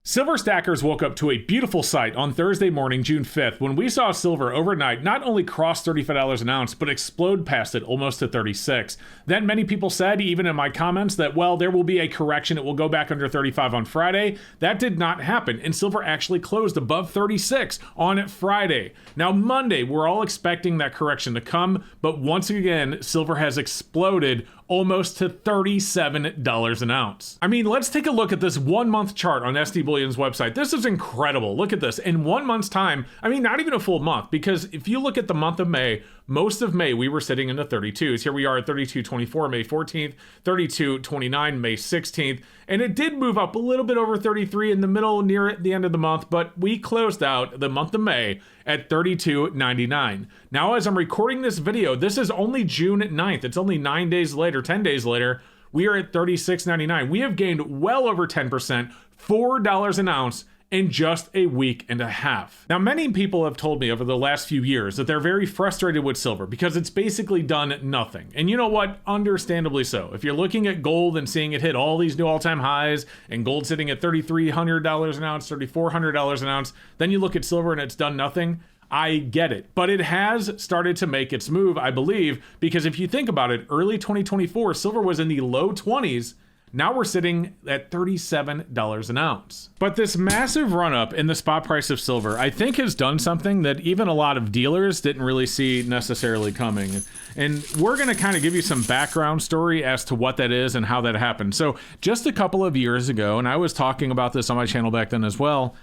Silver stackers woke up to a beautiful sight on Thursday morning, June 5th, when we saw silver overnight not only cross $35 an ounce, but explode past it almost to 36. Then many people said, even in my comments, that, well, there will be a correction. It will go back under 35 on Friday. That did not happen, and silver actually closed above 36 on Friday. Now, Monday, we're all expecting that correction to come, but once again, silver has exploded almost to $37 an ounce. I mean, let's take a look at this 1 month chart on SD Bullion's website. This is incredible. Look at this. In 1 month's time, I mean, not even a full month, because if you look at the month of May, most of May, we were sitting in the 32s. Here we are at 32.24, May 14th, 32.29, May 16th. And it did move up a little bit over 33 in the middle, near the end of the month, but we closed out the month of May at 32.99. Now, as I'm recording this video, this is only June 9th. It's only 9 days later, 10 days later, we are at 36.99. We have gained well over 10%, $4 an ounce in just a week and a half. Now, many people have told me over the last few years that they're very frustrated with silver because it's basically done nothing. And you know what? Understandably so. If you're looking at gold and seeing it hit all these new all-time highs and gold sitting at $3,300 an ounce, $3,400 an ounce, then you look at silver and it's done nothing. I get it, but it has started to make its move, I believe, because if you think about it, early 2024, silver was in the low 20s. Now we're sitting at $37 an ounce. But this massive run up in the spot price of silver, I think, has done something that even a lot of dealers didn't really see necessarily coming. And we're going to kind of give you some background story as to what that is and how that happened. So just a couple of years ago, and I was talking about this on my channel back then as well,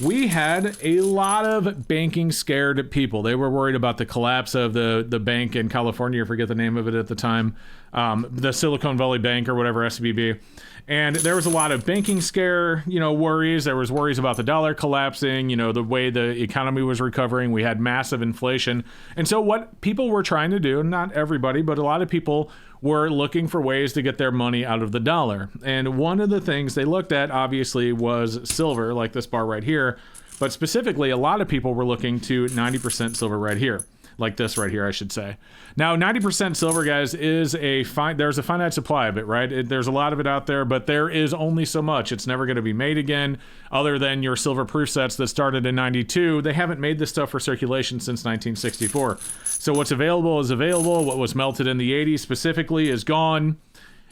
we had a lot of banking scared people. They were worried about the collapse of the bank in California. I forget the name of it at the time. The Silicon Valley Bank or whatever, SVB. And there was a lot of banking scare, worries. There was worries about the dollar collapsing, the way the economy was recovering. We had massive inflation. And so what people were trying to do, not everybody, but a lot of people were looking for ways to get their money out of the dollar. And one of the things they looked at, obviously, was silver, like this bar right here. But specifically, a lot of people were looking to 90% silver right here. Like this right here, I should say. Now, 90% silver, guys, is there's a finite supply of it, right? There's a lot of it out there, but there is only so much. It's never going to be made again, other than your silver proof sets that started in 92. They haven't made this stuff for circulation since 1964. So what's available is available. What was melted in the 80s specifically is gone.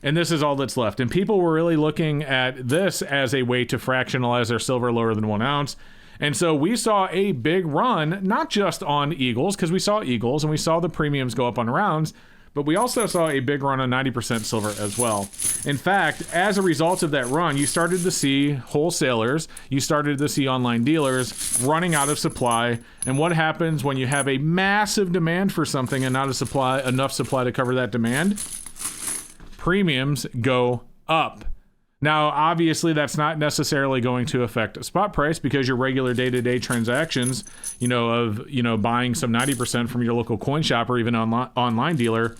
And this is all that's left. And people were really looking at this as a way to fractionalize their silver lower than 1 ounce. And so we saw a big run, not just on Eagles, because we saw Eagles and we saw the premiums go up on rounds, but we also saw a big run on 90% silver as well. In fact, as a result of that run, you started to see wholesalers, you started to see online dealers running out of supply. And what happens when you have a massive demand for something and not enough supply to cover that demand? Premiums go up. Now, obviously, that's not necessarily going to affect spot price because your regular day-to-day transactions, of buying some 90% from your local coin shop or even online dealer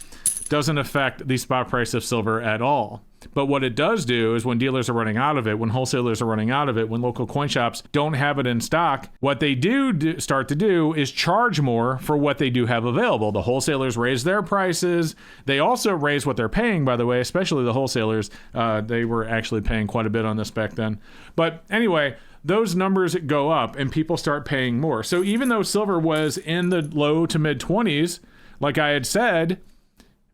doesn't affect the spot price of silver at all. But what it does do is when dealers are running out of it, when wholesalers are running out of it, when local coin shops don't have it in stock, what they do start to do is charge more for what they do have available. The wholesalers raise their prices. They also raise what they're paying, by the way, especially the wholesalers. They were actually paying quite a bit on this back then. But anyway, those numbers go up and people start paying more. So even though silver was in the low to mid 20s, like I had said,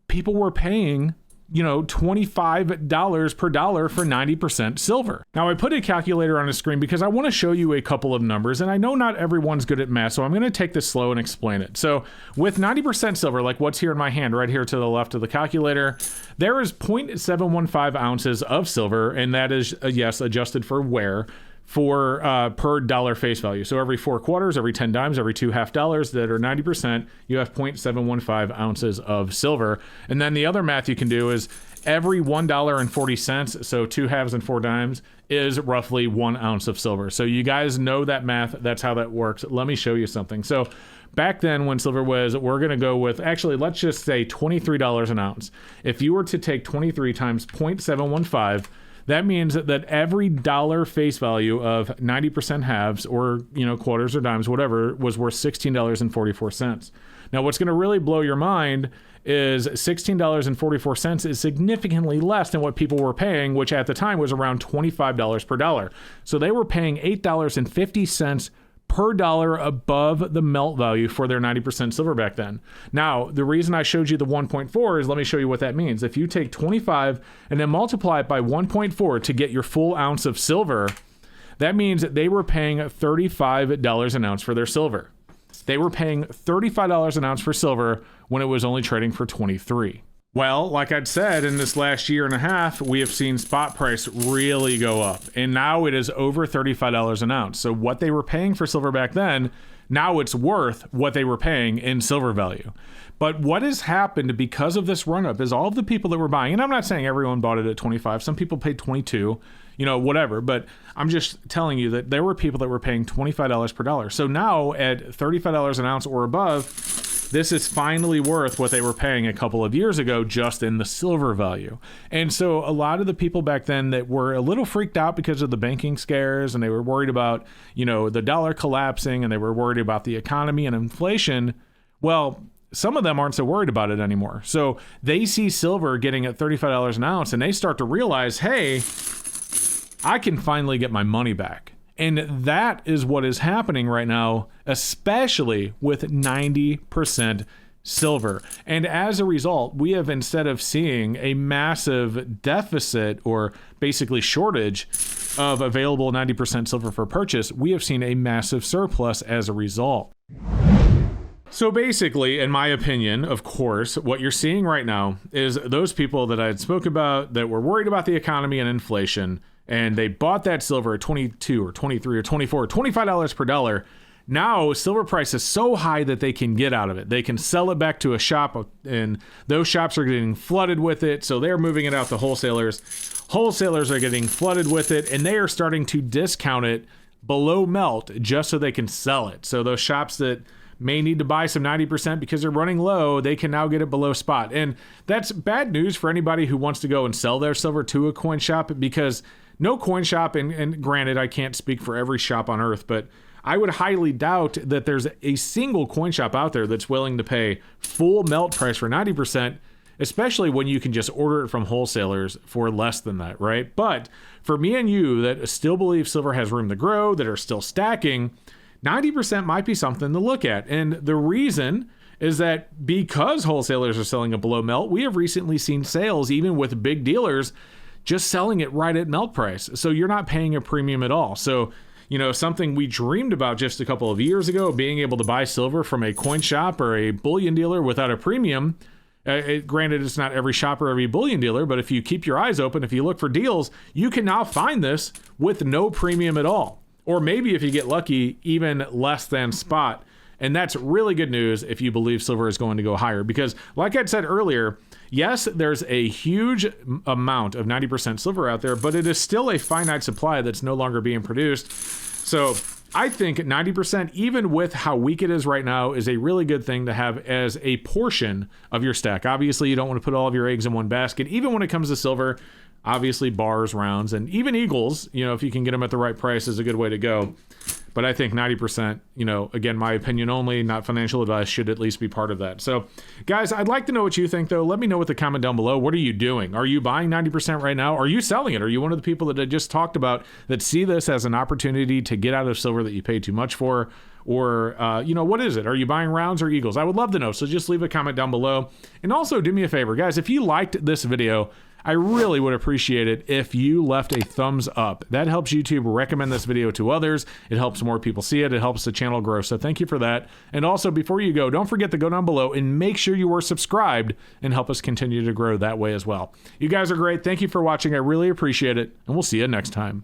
people were paying $25 per dollar for 90% silver. Now, I put a calculator on the screen because I want to show you a couple of numbers, and I know not everyone's good at math, so I'm going to take this slow and explain it. So with 90% silver, like what's here in my hand, right here to the left of the calculator, there is 0.715 ounces of silver, and that is, yes, adjusted for wear, for per dollar face value. So every 4 quarters, every 10 dimes, every 2 half dollars that are 90%, you have 0.715 ounces of silver. And then the other math you can do is every $1.40, so 2 halves and 4 dimes, is roughly 1 ounce of silver. So you guys know that math. That's how that works. Let me show you something. So back then when silver was, we're going to go with, actually, let's just say $23 an ounce. If you were to take 23 times 0.715, that means that every dollar face value of 90% halves or, quarters or dimes, whatever, was worth $16.44. Now, what's going to really blow your mind is $16.44 is significantly less than what people were paying, which at the time was around $25 per dollar. So they were paying $8.50 per dollar above the melt value for their 90% silver back then. Now, the reason I showed you the 1.4 is, let me show you what that means. If you take 25 and then multiply it by 1.4 to get your full ounce of silver, that means that they were paying $35 an ounce for their silver. They were paying $35 an ounce for silver when it was only trading for 23. Well, like I'd said, in this last year and a half, we have seen spot price really go up, and now it is over $35 an ounce. So what they were paying for silver back then, now it's worth what they were paying in silver value. But what has happened because of this run-up is all of the people that were buying, and I'm not saying everyone bought it at 25, some people paid 22, whatever, but I'm just telling you that there were people that were paying $25 per dollar. So now at $35 an ounce or above, this is finally worth what they were paying a couple of years ago just in the silver value. And so a lot of the people back then that were a little freaked out because of the banking scares, and they were worried about, the dollar collapsing, and they were worried about the economy and inflation, well, some of them aren't so worried about it anymore. So they see silver getting at $35 an ounce, and they start to realize, hey, I can finally get my money back. And that is what is happening right now, especially with 90% silver. And as a result, we have, instead of seeing a massive deficit or basically shortage of available 90% silver for purchase, we have seen a massive surplus as a result. So basically, in my opinion, of course, what you're seeing right now is those people that I had spoke about that were worried about the economy and inflation, and they bought that silver at 22 or 23 or 24, $25 per dollar. Now, silver price is so high that they can get out of it. They can sell it back to a shop, and those shops are getting flooded with it, so they're moving it out to wholesalers. Wholesalers are getting flooded with it, and they are starting to discount it below melt just so they can sell it. So those shops that may need to buy some 90% because they're running low, they can now get it below spot. And that's bad news for anybody who wants to go and sell their silver to a coin shop, because no coin shop, and granted, I can't speak for every shop on earth, but I would highly doubt that there's a single coin shop out there that's willing to pay full melt price for 90%, especially when you can just order it from wholesalers for less than that, right? But for me and you that still believe silver has room to grow, that are still stacking, 90% might be something to look at. And the reason is that because wholesalers are selling it below melt, we have recently seen sales, even with big dealers, just selling it right at melt price. So you're not paying a premium at all. So, something we dreamed about just a couple of years ago, being able to buy silver from a coin shop or a bullion dealer without a premium. Granted, it's not every shop or every bullion dealer, but if you keep your eyes open, if you look for deals, you can now find this with no premium at all. Or maybe if you get lucky, even less than spot. And that's really good news if you believe silver is going to go higher. Because like I said earlier, yes, there's a huge amount of 90% silver out there, but it is still a finite supply that's no longer being produced. So I think 90%, even with how weak it is right now, is a really good thing to have as a portion of your stack. Obviously, you don't want to put all of your eggs in one basket. Even when it comes to silver, obviously bars, rounds, and even eagles, if you can get them at the right price, is a good way to go. But I think 90%, again, my opinion only, not financial advice, should at least be part of that. So, guys, I'd like to know what you think, though. Let me know with the comment down below. What are you doing? Are you buying 90% right now? Are you selling it? Are you one of the people that I just talked about that see this as an opportunity to get out of silver that you paid too much for? Or, what is it? Are you buying rounds or eagles? I would love to know. So just leave a comment down below. And also do me a favor, guys, if you liked this video, I really would appreciate it if you left a thumbs up. That helps YouTube recommend this video to others. It helps more people see it. It helps the channel grow. So thank you for that. And also, before you go, don't forget to go down below and make sure you are subscribed and help us continue to grow that way as well. You guys are great. Thank you for watching. I really appreciate it. And we'll see you next time.